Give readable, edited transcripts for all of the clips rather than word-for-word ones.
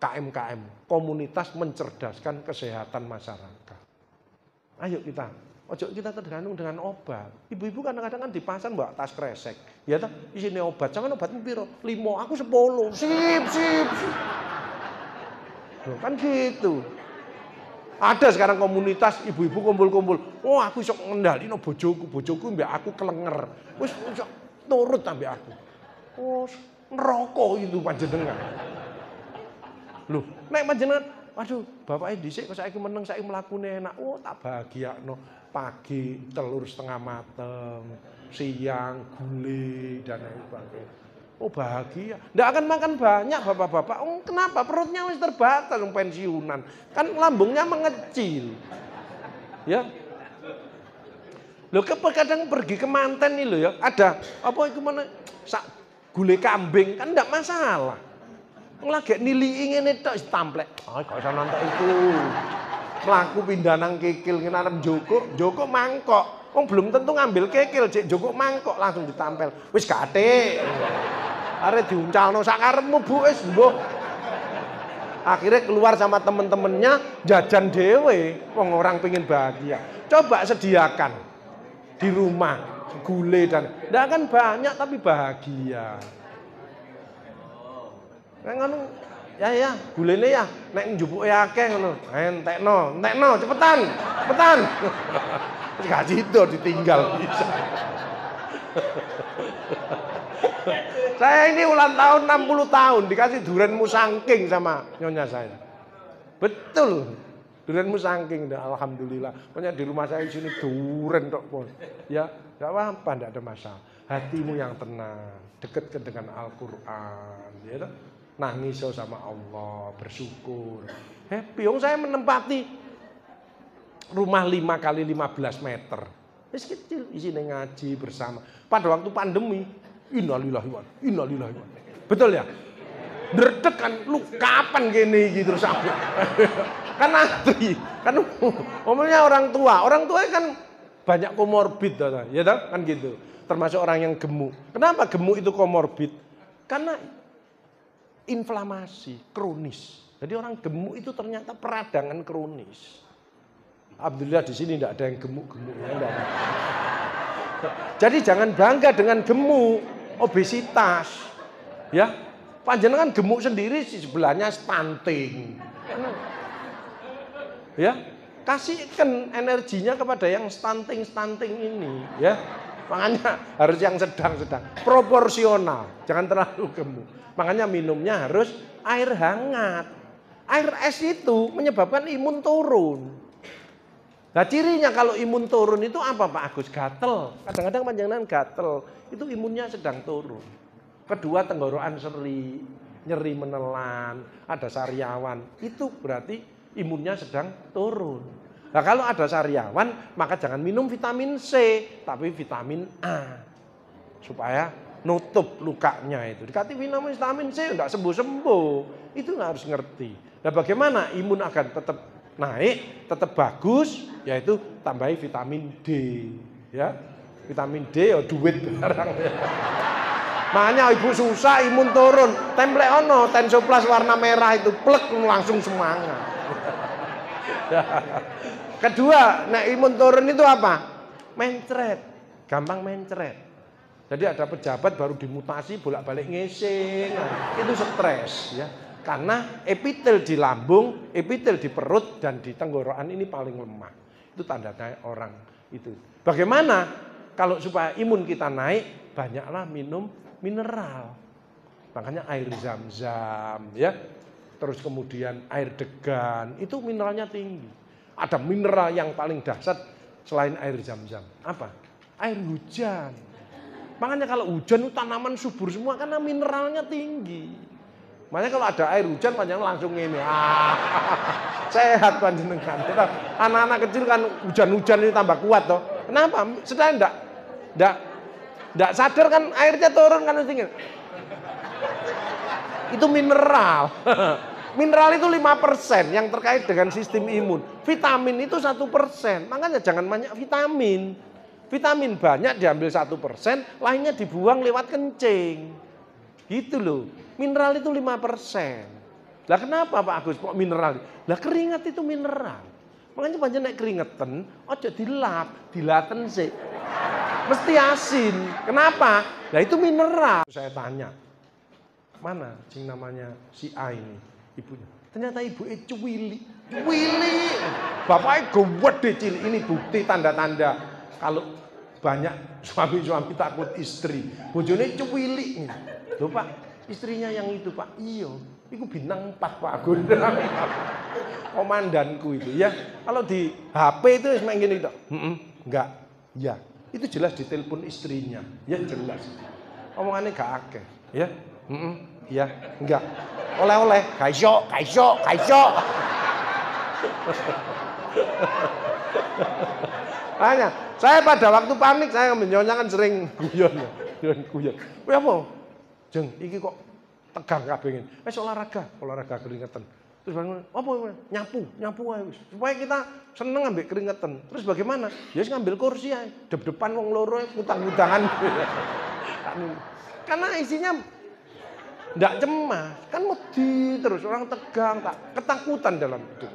KMKM, komunitas mencerdaskan kesehatan masyarakat. Ayo kita, ojo kita tergantung dengan obat. Ibu-ibu kadang-kadang kan di pasar mbak tas kresek, ya toh, isine obat, jangan obatmu piro, 5, aku 10, sip. Loh, kan gitu. Ada sekarang komunitas ibu-ibu kumpul-kumpul, oh aku iso ngendalino bojoku mbak aku kelenger, wis iso nurut ambek aku. Oh, neraka itu panjenengan. Loh, nek panjenengan, waduh, bapake dhisik kok saiki meneng, saiki mlakune enak. Oh, tak bahagiakno. Pagi telur setengah mateng, siang gulai dan lain sebagainya. Oh, bahagia. Ndak akan makan banyak bapak-bapak. Oh, kenapa? Perutnya wis terbatas pensiunan. Kan lambungnya mengecil. Ya. Loh, kadang pergi ke manten nih loh ya, ada apa itu mana sak gulai kambing kan ndak masalah. Lagi nilii ngene tok tamplek. Ah, gak usah nonton itu. Mlaku pindah nang kikil ngene arep Joko mangkok. Wong belum tentu ngambil kikil, cek Joko mangkok langsung ditampel. Wis gathik. Arep diuncalno sak karepmu Bu wis mbuh. Akhirnya keluar sama temen-temennya jajan dewe. Wong orang pengen bahagia. Coba sediakan di rumah gulai dan ndak akan banyak tapi bahagia. Nek ngono ya gulene ya nek njupuke akeh ngono. Entekno, cepetan. Wis gak sido ditinggal bisa. Saya ini ulang tahun 60 tahun dikasih durian musangking sama nyonya saya. Betul. Durian musangking alhamdulillah. Pokoknya di rumah saya di sini durian tok pun. Ya, enggak apa-apa, enggak ada masalah. Hatimu yang tenang, dekatkan dengan Al-Qur'an, ya toh. Nangis sama Allah, bersyukur. Happy. Saya menempati rumah 5 kali 15 meter. Wis kecil, isine ngaji bersama. Pada waktu pandemi, innalillahi wa innalillahi. Betul ya? Dredeg kan lu kapan gini gitu terus aku. Kan antri. Kan umumnya orang tua kan banyak komorbid ya toh? Kan gitu. Termasuk orang yang gemuk. Kenapa gemuk itu komorbid? Karena inflamasi kronis. Jadi orang gemuk itu ternyata peradangan kronis. Alhamdulillah di sini tidak ada yang gemuk-gemuk ya. Jadi jangan bangga dengan gemuk, obesitas. Ya. Panjenengan gemuk sendiri sebelahnya stunting. Ya. Kasihkan energinya kepada yang stunting ini, ya. Makanya harus yang sedang-sedang, proporsional, jangan terlalu gemuk. Makanya minumnya harus air hangat. Air es itu menyebabkan imun turun. Nah cirinya kalau imun turun itu apa Pak Agus? Gatel. Kadang-kadang panjenengan gatel, itu imunnya sedang turun. Kedua tenggorokan seri, nyeri menelan, ada sariawan. Itu berarti imunnya sedang turun. Nah kalau ada sariawan maka jangan minum vitamin C, tapi vitamin A. Supaya nutup lukanya itu. Dikasih vitamin C enggak sembuh-sembuh. Itu harus ngerti. Nah bagaimana imun akan tetap naik, tetap bagus, yaitu tambahi vitamin D, ya. Vitamin D ya duit barang. Makanya ibu susah imun turun, template ono Tensoplas warna merah itu plek langsung semangat. Kedua, nek imun turun itu apa? Mencret, gampang mencret. Jadi ada pejabat baru dimutasi bolak-balik ngising, itu stres, ya. Karena epitel di lambung, epitel di perut dan di tenggorokan ini paling lemah. Itu tandanya orang itu. Bagaimana kalau supaya imun kita naik, banyaklah minum mineral. Makanya air zam-zam ya. Terus kemudian air degan, itu mineralnya tinggi. Ada mineral yang paling dahsyat selain air zam-zam. Apa? Air hujan. Makanya kalau hujan itu tanaman subur semua karena mineralnya tinggi. Makanya kalau ada air hujan panjenengan langsung ini. Sehat panjenengan. Anak-anak kecil kan hujan-hujan ini tambah kuat toh. Kenapa? Sedang enggak sadar kan airnya turun kan tinggi. Itu mineral. Mineral itu 5% yang terkait dengan sistem imun. Vitamin itu 1%. Makanya jangan banyak vitamin. Vitamin banyak diambil 1%, lainnya dibuang lewat kencing. Gitu loh. Mineral itu 5%. Lah kenapa Pak Agus kok mineral? Lah keringat itu mineral. Makanya panjang naik keringetan, ojo dilap, dilaten sih. Mesti asin. Kenapa? Lah itu mineral. Saya tanya, mana sing namanya si A ini ibunya? Ternyata ibu cuwili. Cuwili. Bapaknya gede cilik. Ini bukti tanda-tanda kalau banyak suami-suami takut istri. Bojone cuwili. Loh Pak, istrinya yang itu Pak. Iya. Iku bintang 4 Pak Agun. Komandanku itu ya. Kalau di HP itu cuma gini gitu. Enggak. Ya. Itu jelas ditelepon istrinya. Ya jelas. Omongannya gak akeh. Ya. Ya. Enggak. Oleh-oleh. Kaiso. Hanya. Saya pada waktu panik saya menyonya kan sering guyon. Kuwi apa? Jeng, iki kok tegang kabeh ngene. Wis olahraga keringetan. Terus bangun, apa nyapu ae wis. Supaya kita seneng ambek keringetan. Terus bagaimana? Ya wis ngambil kursi ae, depan wong loro utang-utangan. Karena isinya ndak cemas, kan wedi terus orang tegang, tak ketakutan dalam hidup.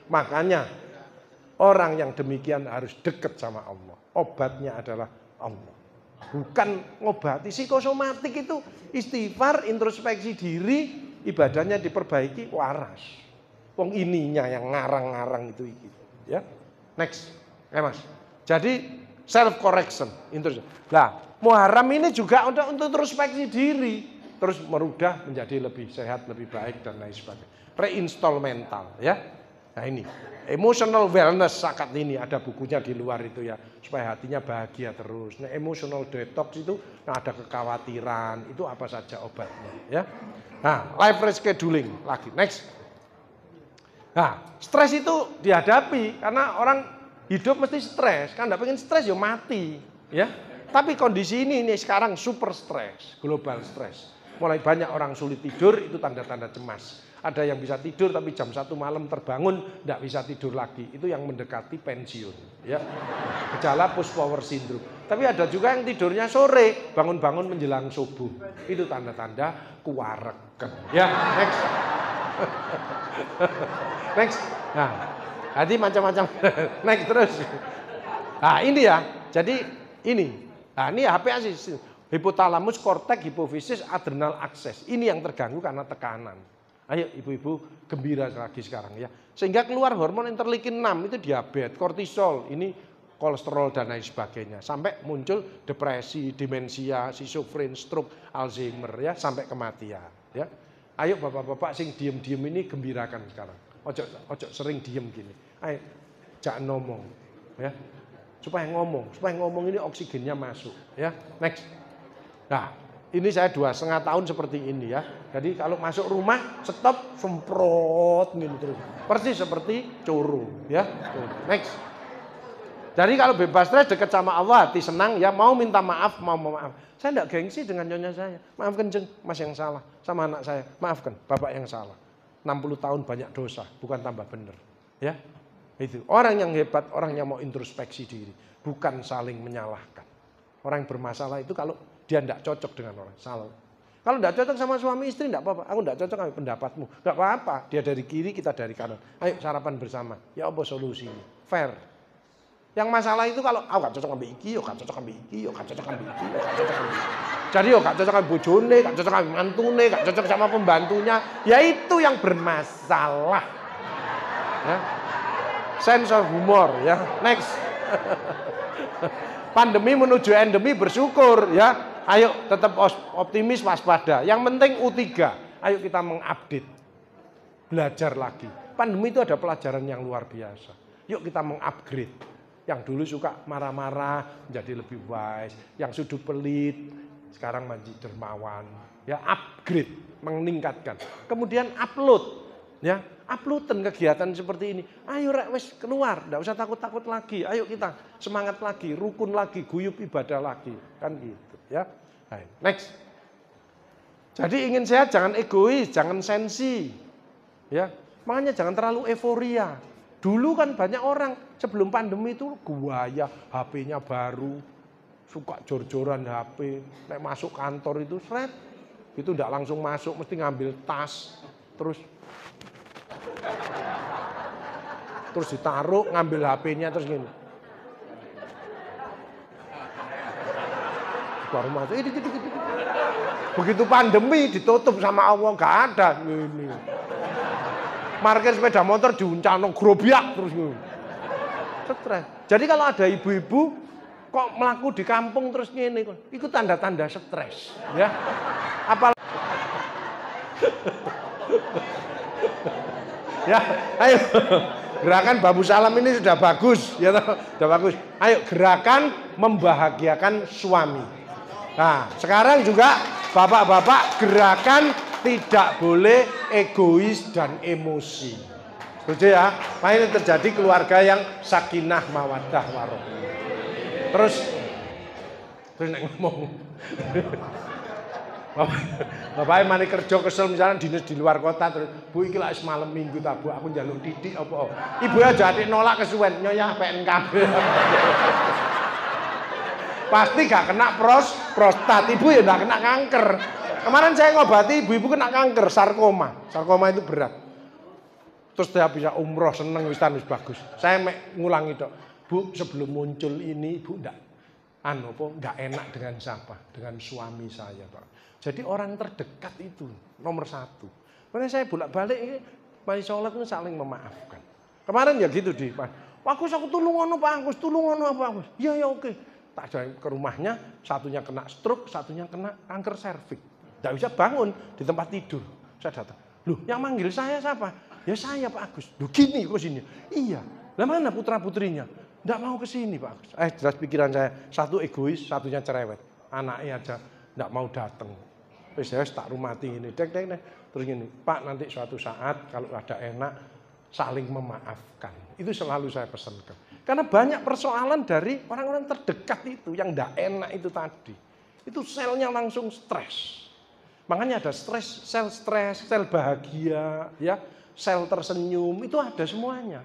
Makanya orang yang demikian harus dekat sama Allah. Obatnya adalah Allah. Bukan ngobati psikosomatik itu istighfar, introspeksi diri, ibadahnya diperbaiki, waras. Wong ininya yang ngarang-ngarang itu ya. Next. Mas. Jadi self correction, Lah, Muharram ini juga untuk introspeksi diri, terus merubah menjadi lebih sehat, lebih baik dan lain sebagainya. Reinstall mental ya. Nah ini emotional wellness sakat ini ada bukunya di luar itu ya supaya hatinya bahagia terus. Nah, emotional detox itu ada kekhawatiran itu apa saja obatnya ya. Nah life rescheduling lagi next. Nah stres itu dihadapi karena orang hidup mesti stres kan nggak pengen stres ya mati ya. Tapi kondisi ini sekarang super stres, global stres. Mulai banyak orang sulit tidur itu tanda-tanda cemas. Ada yang bisa tidur tapi jam 1 malam terbangun tidak bisa tidur lagi. Itu yang mendekati pensiun. Ya. Gejala post power syndrome. Tapi ada juga yang tidurnya sore, bangun-bangun menjelang subuh. Itu tanda-tanda kuwareken. Ya, next. Next. Nah, hati macam-macam. Next terus. Nah, ini ya. Jadi ini. Nah, ini HP asis. Hipotalamus, korteks, hipofisis, adrenal akses. Ini yang terganggu karena tekanan. Ayo ibu-ibu gembira lagi sekarang ya. Sehingga keluar hormon interleukin 6 itu diabetes, kortisol, ini kolesterol dan lain sebagainya. Sampai muncul depresi, demensia, schizofren, stroke, Alzheimer ya, sampai kematian ya. Ayo bapak-bapak sing diem-diem ini gembirakan sekarang. Ojo sering diem gini. Ayo jangan ngomong ya. Supaya ngomong ini oksigennya masuk ya. Next. Nah, ini saya 2,5 tahun seperti ini ya. Jadi kalau masuk rumah stop semprot gitu terus. Persis seperti curu ya. Next. Jadi kalau bebas stres dekat sama Allah, hati senang ya, mau minta maaf, mau maaf. Saya enggak gengsi dengan nyonya saya. Maafkan Jeng, Mas yang salah. Sama anak saya, maafkan Bapak yang salah. 60 tahun banyak dosa, bukan tambah benar. Ya. Itu. Orang yang hebat, orang yang mau introspeksi diri, bukan saling menyalahkan. Orang yang bermasalah itu kalau dia tidak cocok dengan orang, salah. Kalau tidak cocok sama suami istri, tidak apa-apa. Aku tidak cocok sama pendapatmu, tidak apa-apa. Dia dari kiri, kita dari kanan. Ayo sarapan bersama. Ya apa solusinya? Fair. Yang masalah itu kalau aku gak cocok ambil iki, yo gak cocok ambil iki, yo gak cocok ambil iki, yo gak cocok ambil iki. Jadi yo gak cocok ambil bojone, gak cocok ambil mantune, gak cocok sama pembantunya. Ya itu yang bermasalah. Ya. Sense of humor ya. Next. Pandemi menuju endemi bersyukur ya. Ayo tetap optimis, waspada. Yang penting U3. Ayo kita mengupdate. Belajar lagi. Pandemi itu ada pelajaran yang luar biasa. Yuk kita mengupgrade. Yang dulu suka marah-marah menjadi lebih wise. Yang sudut pelit sekarang menjadi dermawan. Ya upgrade, meningkatkan. Kemudian upload. Ya, uploadan kegiatan seperti ini. Ayo rek wes keluar, enggak usah takut-takut lagi. Ayo kita semangat lagi, rukun lagi, guyub ibadah lagi. Kan gitu, ya. Next. Jadi ingin sehat jangan egois, jangan sensi. Ya. Makanya jangan terlalu euforia. Dulu kan banyak orang sebelum pandemi itu guaya, HP-nya baru, suka jor-joran HP, nek masuk kantor itu seret. Itu enggak langsung masuk, mesti ngambil tas. terus ditaruh, ngambil HP-nya terus gini. Baru masuk, begitu pandemi ditutup sama Allah, nggak ada. Ini. Parkir sepeda motor diuncalno grobiak terus gini. Stres. Jadi kalau ada ibu-ibu kok melaku di kampung terus ngene, itu tanda-tanda stres, ya. Ya, ayo. Gerakan Babu Salam ini sudah bagus, ya, sudah bagus. Ayo gerakan membahagiakan suami. Nah, sekarang juga bapak-bapak gerakan tidak boleh egois dan emosi. Setuju ya? Nah, ini terjadi keluarga yang sakinah mawaddah warohmah. Terus ngomong. Bapaknya mani kerja kesel misalnya dinas di luar kota terus Bu iki lak semalam minggu ta Bu aku njaluk titik apa. Ibu aja ati nolak kesuwen nyonya PNKB. Pasti gak kena prostat, ibu ya gak kena kanker. Kemarin saya ngobati ibu-ibu kena kanker sarkoma. Sarkoma itu berat. Terus dia bisa umroh seneng wis bagus. Saya ngulangi dok. Bu sebelum muncul ini ibu ndak enak dengan siapa? Dengan suami saya, Pak. Jadi orang terdekat itu nomor satu. Makanya saya bolak-balik Pak sholat itu saling memaafkan. Kemarin ya gitu di Pak. Aku tulung ono Pak Agus, tulung ono Pak Agus. Iya ya oke. Tak jalan ke rumahnya, satunya kena stroke, satunya kena kanker serviks. Tidak bisa bangun di tempat tidur. Saya datang. Loh, yang manggil saya siapa? Ya saya Pak Agus. Loh gini kok sini. Iya. Lah mana putra-putrinya? Tidak mau ke sini Pak Agus. Jelas pikiran saya. Satu egois, satunya cerewet. Anaknya aja tidak mau datang. Terus saya tak rumati ini. Terus gini, Pak nanti suatu saat kalau ada enak, saling memaafkan. Itu selalu saya pesankan. Karena banyak persoalan dari orang-orang terdekat itu yang tidak enak itu tadi. Itu selnya langsung stres. Makanya ada sel bahagia, ya, sel tersenyum, itu ada semuanya.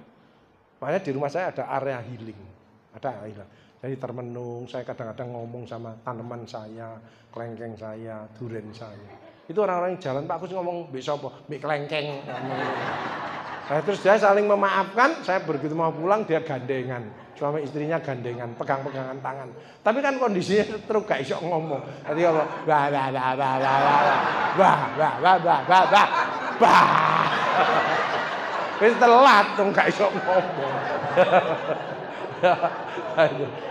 Makanya di rumah saya ada area healing. Ada area. Jadi termenung, saya kadang-kadang ngomong sama tanaman saya, kelengkeng saya, duren saya. Itu orang-orang yang jalan, Pak Agus ngomong, besok apa? Mbak kelengkeng. Nah, terus dia saling memaafkan, saya begitu mau pulang dia gandengan. Suami istrinya gandengan, pegang-pegangan tangan. Tapi kan kondisinya terus gak iso ngomong. Nanti kalau wis telat dong gak iso ngomong.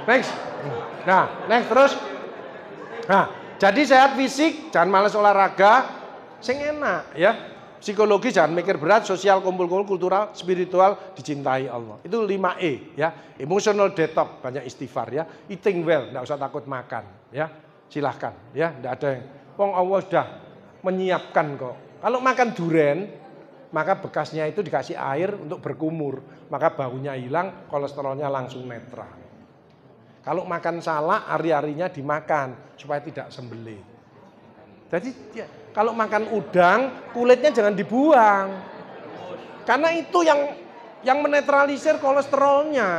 Next. Next terus. Nah, jadi sehat fisik, jangan malas olahraga, sing enak ya. Psikologi jangan mikir berat, sosial kumpul-kumpul, kultural, spiritual dicintai Allah. Itu 5E ya. Emotional detox, banyak istighfar ya. Eating well, enggak usah takut makan ya. Silahkan ya, enggak ada yang wong Allah sudah menyiapkan kok. Kalau makan duren, maka bekasnya itu dikasih air untuk berkumur, maka baunya hilang, kolesterolnya langsung netral. Kalau makan salak, ari-arinya dimakan supaya tidak sembelit. Jadi ya, kalau makan udang, kulitnya jangan dibuang. Karena itu yang menetralisir kolesterolnya.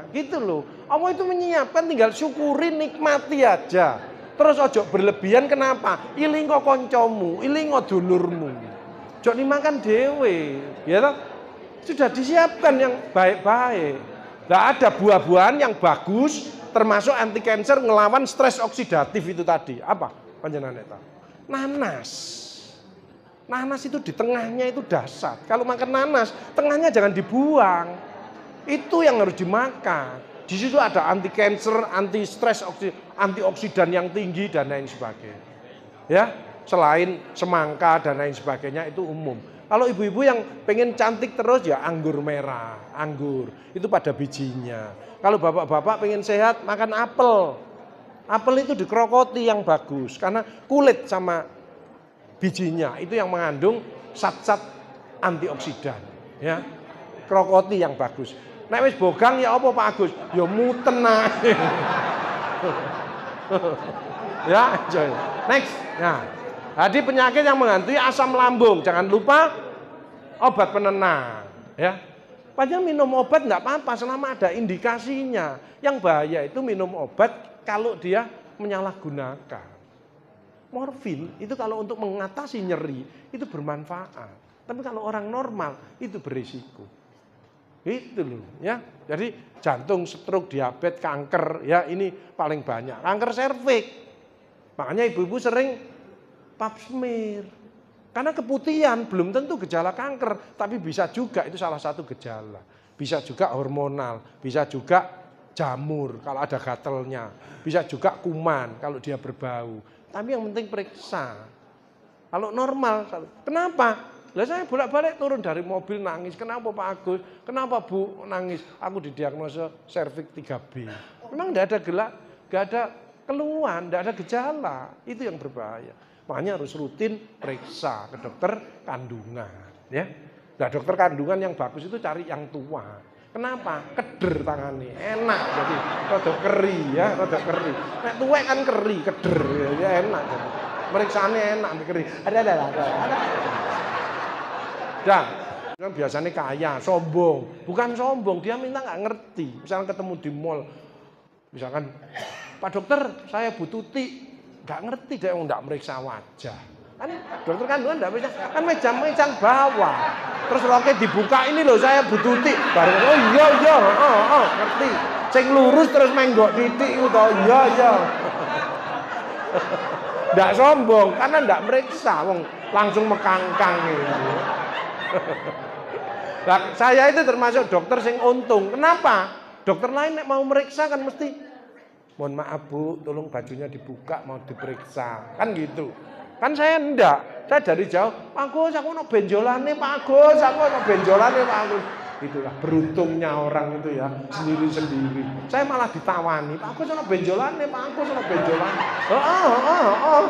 Gitu loh. Allah itu menyiapkan, tinggal syukuri, nikmati aja. Terus ojo berlebihan, kenapa? Ilingo koncomu, ilingo dulurmu. Ojo dimakan dewe. Ya toh? Sudah disiapkan yang baik-baik. Nah, ada buah-buahan yang bagus, termasuk anti kanker, ngelawan stres oksidatif itu tadi. Apa? Panjenengan tahu? Nanas. Nanas itu di tengahnya itu dahsyat. Kalau makan nanas, tengahnya jangan dibuang. Itu yang harus dimakan. Di situ ada anti kanker, anti stres, antioksidan yang tinggi dan lain sebagainya. Ya, selain semangka dan lain sebagainya itu umum. Kalau ibu-ibu yang pengen cantik terus ya anggur merah, anggur itu pada bijinya. Kalau bapak-bapak pengen sehat makan apel. Apel itu dikrokoti yang bagus karena kulit sama bijinya itu yang mengandung zat-zat antioksidan ya. Krokoti yang bagus. Nek wis bogang ya apa Pak Agus? Ya muten ae. Ya, enjoy. Next. Nah, jadi penyakit yang menghantui asam lambung, jangan lupa obat penenang ya. Padahal minum obat enggak apa-apa selama ada indikasinya. Yang bahaya itu minum obat kalau dia menyalahgunakan. Morfin itu kalau untuk mengatasi nyeri itu bermanfaat. Tapi kalau orang normal itu berisiko. Itu loh ya. Jadi jantung, stroke, diabetes, kanker ya ini paling banyak. Kanker serviks. Makanya ibu-ibu sering pap smear. Karena keputihan belum tentu gejala kanker, tapi bisa juga itu salah satu gejala. Bisa juga hormonal, bisa juga jamur kalau ada gatelnya, bisa juga kuman kalau dia berbau. Tapi yang penting periksa. Kalau normal, kenapa? Lah saya bolak-balik turun dari mobil nangis. Kenapa Pak Agus? Kenapa Bu nangis? Aku didiagnosa serviks 3B. Memang enggak ada keluhan, enggak ada gejala. Itu yang berbahaya. Makanya harus rutin periksa ke dokter kandungan, ya. Nah, dokter kandungan yang bagus itu cari yang tua. Kenapa? Keder tangannya, enak jadi rada keri ya, rada keri. Nek tuwek kan keri, keder ya enak. Periksane enak keri. Ada. Dah, kan biasanya kaya, sombong. Bukan sombong, dia minta nggak ngerti. Misalkan ketemu di mall, misalkan, Pak dokter, saya butuh tik. Nggak ngerti dia nggak meriksa wajah. Kan dokter kandungan nggak bisa, kan meja bawah. Terus roknya dibuka, ini loh saya butuh tik. Bareng, oh iya, ngerti. Sing lurus terus menggok titik itu, iya. Nggak sombong, karena nggak meriksa, langsung mekangkang gitu. Nah, saya itu termasuk dokter sing untung. Kenapa? Dokter lain mau meriksa kan mesti, mohon maaf Bu, tolong bajunya dibuka mau diperiksa. Kan gitu. Kan saya enggak. Saya dari jauh, Pak Agus, aku ono benjolane Pak Agus, aku ono benjolane Pak Agus. Itulah beruntungnya orang itu ya, sendiri-sendiri. Saya malah ditawani, Pak Agus ono benjolane, Pak Agus ono benjolane. Oh.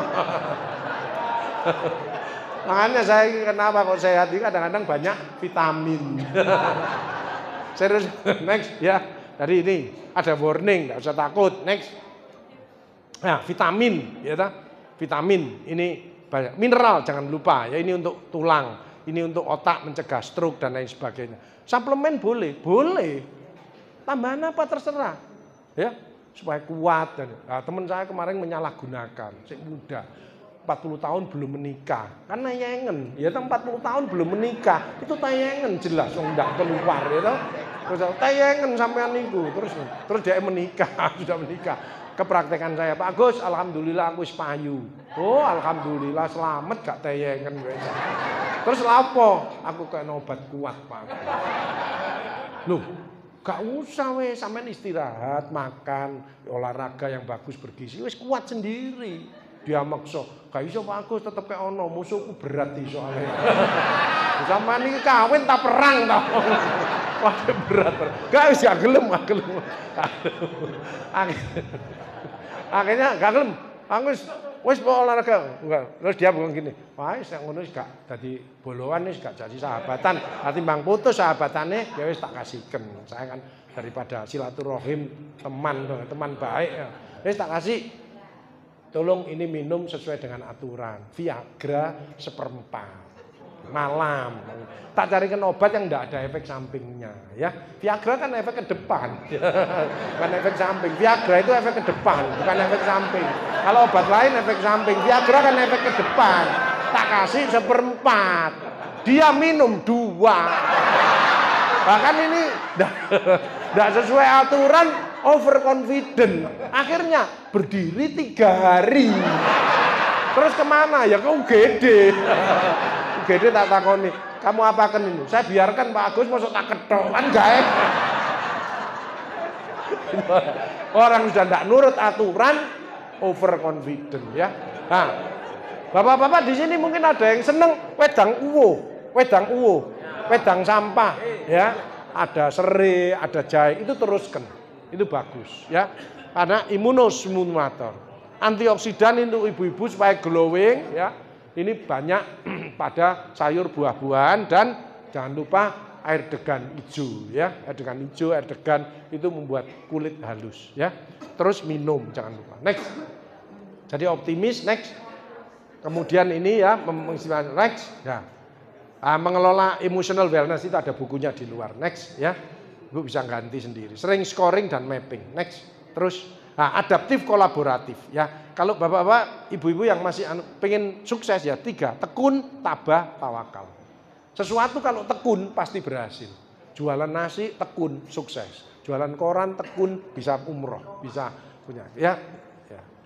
Makanya saya kenapa kok sehat ini kadang-kadang banyak vitamin. Serius, next ya. Dari ini ada warning, enggak usah takut. Next. Nah, vitamin ya ta? Vitamin ini banyak. Mineral jangan lupa ya, ini untuk tulang, ini untuk otak mencegah stroke dan lain sebagainya. Suplemen boleh. Tambahan apa terserah. Ya, supaya kuat dan teman saya kemarin menyalahgunakan, si muda. 40 tahun belum menikah, kan tayangan, ya 40 tahun belum menikah, itu tayangan jelas, enggak keluar, ya terus tayangan sampean niku, terus dia menikah, sudah menikah, kepraktekan saya, Pak Agus, alhamdulillah aku payu, oh alhamdulillah selamat gak tayangan, terus lapo, aku kayak obat kuat Pak, loh. Gak usah weh, sampean istirahat, makan, olahraga yang bagus bergizi, wes kuat sendiri. Dia maksa, gak iso Pak Agus tetep kayak ono, musuhku berat nih soalnya. Sampean iki kawin tak perang ta. Wah berat. Gak gelem. Akhirnya gak gelem. Agus wis mau olahraga. Enggak. Terus dia bilang gini, wah wis ngono wis gak dadi boloan wis gak jadi sahabatan. Timbang putus sahabatane ya wis tak kasihken. Saya kan daripada silaturahim teman baik ya. Wis tak kasih. Tolong ini minum sesuai dengan aturan. Viagra 1/4 malam. Tak carikan obat yang tidak ada efek sampingnya. Ya, Viagra kan efek ke depan, bukan efek samping. Viagra itu efek ke depan, bukan efek samping. Kalau obat lain efek samping. Viagra kan efek ke depan. Tak kasih 1/4. Dia minum 2. Bahkan ini tidak sesuai aturan. Overconfident, akhirnya berdiri 3 hari. Terus kemana? Ya ke UGD. UGD tak takoni, kamu apakan ini? Saya biarkan Pak Agus masuk tak ketok kan gaib. Orang sudah tidak nurut aturan, overconfident ya. Nah, bapak-bapak di sini mungkin ada yang seneng wedang uwo, wedang sampah, ya. Ada serai, ada jahe, itu teruskan. Itu bagus ya, karena imunostimulator, antioksidan untuk ibu-ibu supaya glowing ya. Ini banyak pada sayur buah-buahan dan jangan lupa air degan hijau ya, air degan hijau, air degan itu membuat kulit halus ya. Terus minum jangan lupa. Next, jadi optimis. Next, kemudian ini ya next ya, mengelola emotional wellness itu ada bukunya di luar. Next ya. Ibu bisa ganti sendiri. Sering scoring dan mapping. Next. Terus adaptif kolaboratif ya. Kalau bapak-bapak, ibu-ibu yang masih pengen sukses ya 3, tekun, tabah, tawakal. Sesuatu kalau tekun pasti berhasil. Jualan nasi tekun sukses. Jualan koran tekun bisa umroh, bisa punya. Ya.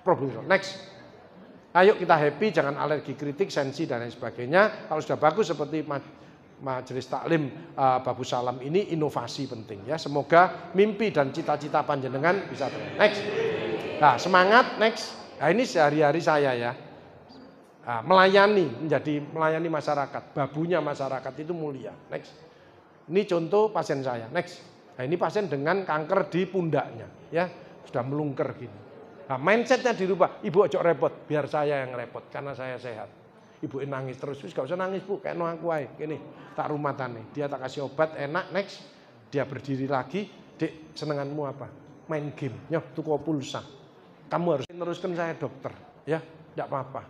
Problem. Next. Ayo kita happy, jangan alergi kritik, sensi dan lain sebagainya. Kalau sudah bagus seperti Majelis Taklim Babu Salam ini, inovasi penting ya. Semoga mimpi dan cita-cita panjenengan bisa terus. Next. Nah, semangat next. Nah, ini sehari-hari saya ya. Nah, melayani masyarakat, babunya masyarakat itu mulia. Next. Ini contoh pasien saya. Next. Nah, ini pasien dengan kanker di pundaknya, ya sudah melungker gini. Nah, mindsetnya dirubah. Ibu ojo repot, biar saya yang repot karena saya sehat. Ibu nangis terus, gak usah nangis bu, kayak no aku aja. Gini, tak rumatane. Dia tak kasih obat enak. Next. Dia berdiri lagi. Dek, senenganmu apa? Main game. Nyoh, tuku pulsa. Kamu harus teruskan saya dokter, ya, tidak apa-apa.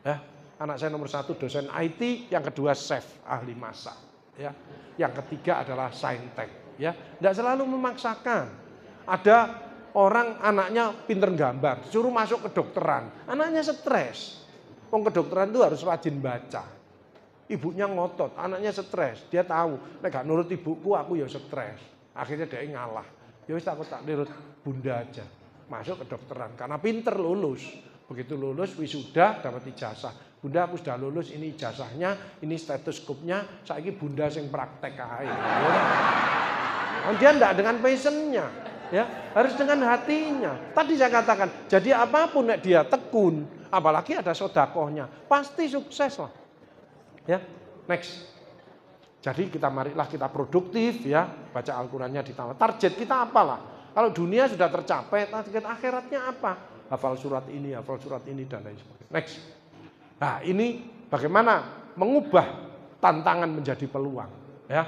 Ya, anak saya nomor 1 dosen IT, yang kedua chef ahli masak, ya, yang ketiga adalah saintek, ya, tidak selalu memaksakan. Ada orang anaknya pinter gambar, suruh masuk kedokteran, anaknya stres. Kedokteran itu harus rajin baca. Ibunya ngotot, anaknya stres, dia tahu, nek gak nurut ibuku aku ya stres. Akhirnya dia ngalah. Ya wis aku tak nurut bunda aja. Masuk kedokteran karena pinter lulus. Begitu lulus wisuda dapat ijazah. Bunda aku sudah lulus, ini ijazahnya, ini stetoskopnya, saiki bunda sing praktek ae. Dia enggak dengan passionnya, ya, harus dengan hatinya. Tadi saya katakan, jadi apapun nek dia tekun, apalagi ada sedekahnya, pasti sukses lah. Ya, next. Jadi marilah kita produktif ya, baca Al-Qur'annya ditambah. Target kita apalah? Kalau dunia sudah tercapai, target akhiratnya apa? Hafal surat ini dan lain sebagainya. Next. Nah, ini bagaimana mengubah tantangan menjadi peluang, ya.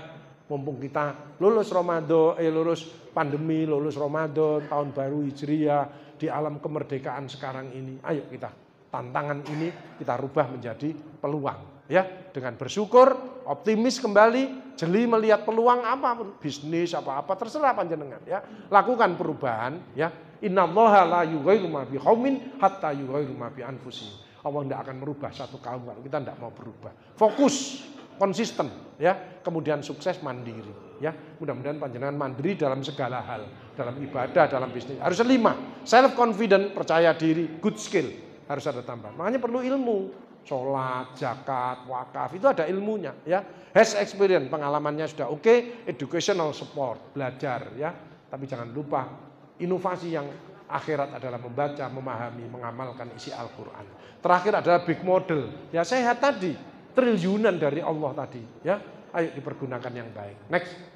Mumpung kita lulus Ramadan, lulus pandemi, lulus Ramadan, tahun baru Hijriah, di alam kemerdekaan sekarang ini, ayo kita tantangan ini kita rubah menjadi peluang, ya. Dengan bersyukur, optimis kembali, jeli melihat peluang apapun, bisnis apa-apa terserah panjenengan, ya. Lakukan perubahan, ya. Innallaha la yughayyiru ma biqaumin hatta yughayyiru ma bi anfusihim. Allah tidak akan merubah satu kaum kalau kita tidak mau berubah. Fokus, konsisten, ya. Kemudian sukses mandiri, ya. Mudah-mudahan panjenengan mandiri dalam segala hal, dalam ibadah, dalam bisnis. Harus 5, self confident, percaya diri, good skill, harus ada tambahan. Makanya perlu ilmu. Sholat, zakat, wakaf, itu ada ilmunya, ya. Has experience, pengalamannya sudah oke, educational support, belajar, ya. Tapi jangan lupa, inovasi yang akhirat adalah membaca, memahami, mengamalkan isi Al-Quran. Terakhir adalah big model, ya sehat tadi, triliunan dari Allah tadi, ya. Ayo dipergunakan yang baik. Next.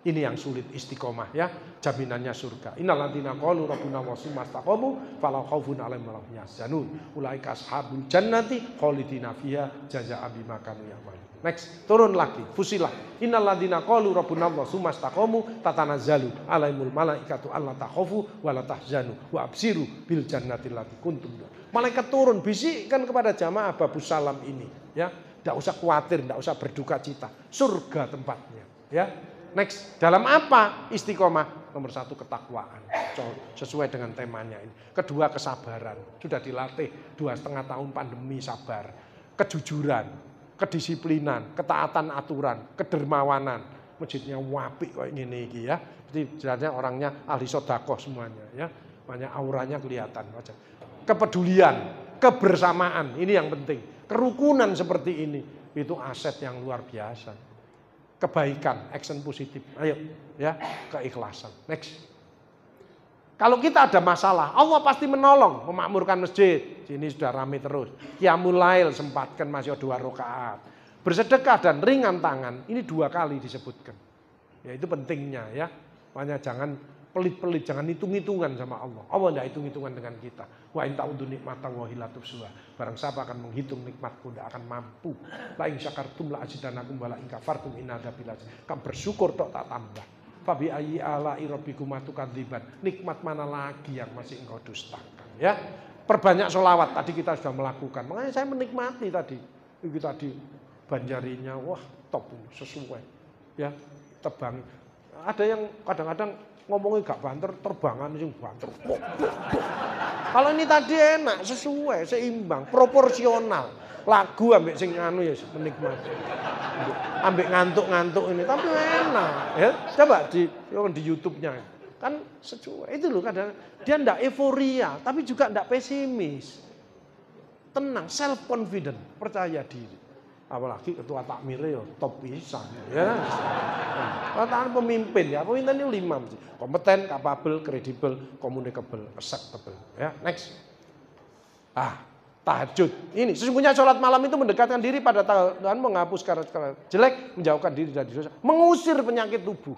Ini yang sulit istiqomah, ya, jaminannya surga. Innal ladzina qalu rabbuna wa tsumastaqamu fala khaufun 'alaihim wa lahum yahzanun. Ulaika ashabul jannati khalidina fiha jazaa'an bima kanu ya'malun. Next, turun lagi, Fusilah. Innal ladzina qalu rabbuna wa tsumastaqamu tatanazzalu 'alaihimul malaikatu alla takhafu wa la tahzanu wa absiru bil jannati allati kuntum. Malaikat turun bisikkan kepada jamaah Babu Salam ini, ya. Tidak usah khawatir, tidak usah berduka cita. Surga tempatnya, ya. Next, dalam apa istiqomah? Nomor 1 ketakwaan, sesuai dengan temanya ini. Kedua kesabaran, sudah dilatih 2,5 tahun pandemi sabar. Kejujuran, kedisiplinan, ketaatan aturan, kedermawanan. Masjidnya wapik kayak gini ya. Jadi jelasnya orangnya ahli sedekah semuanya ya. Makanya auranya kelihatan. Kepedulian, kebersamaan, ini yang penting. Kerukunan seperti ini itu aset yang luar biasa. Kebaikan, action positif, ayo ya, keikhlasan. Next. Kalau kita ada masalah, Allah pasti menolong, memakmurkan masjid. Sini sudah ramai terus. Qiyamul lail sempatkan masih 2 rakaat. Bersedekah dan ringan tangan, ini 2 kali disebutkan. Ya itu pentingnya ya. Makanya jangan pelit-pelit, jangan hitung-hitungan sama Allah. Allah tidak hitung-hitungan dengan kita. Wa in ta'udzu nikmatallahi la tuhsuha. Barang siapa akan menghitung nikmatku tidak akan mampu. La in syakartum la azidanakum wa la in kafartum inna adzabi lazim. Kamu bersyukur tok tak tambah. Fa bi ayyi ala'i rabbikum tukadziban. Nikmat mana lagi yang masih engkau dustakan, ya. Perbanyak sholawat tadi kita sudah melakukan. Makanya saya menikmati tadi. Itu tadi banjarinya wah top sesuai. Ya, tebang. Ada yang kadang-kadang ngomongnya gak banter, terbangan sing banter. Kalau ini tadi enak, sesuai, seimbang, proporsional. lagu ambek sing anu ya menikmati. Ambek ngantuk-ngantuk ini, tapi enak ya. Coba di YouTube-nya. Kan sesuai itu loh kadang dia ndak euforia, tapi juga ndak pesimis. Tenang, self confident, percaya diri. Apalagi ketua takmir ya top pisan ya. Nah, pemimpin ya, pemimpin itu 5 kompeten, capable, kredibel, communicable, acceptable. Ya, next. Tahajud. Ini sesungguhnya sholat malam itu mendekatkan diri pada Tuhan, menghapus karat jelek, menjauhkan diri dari dosa, mengusir penyakit tubuh.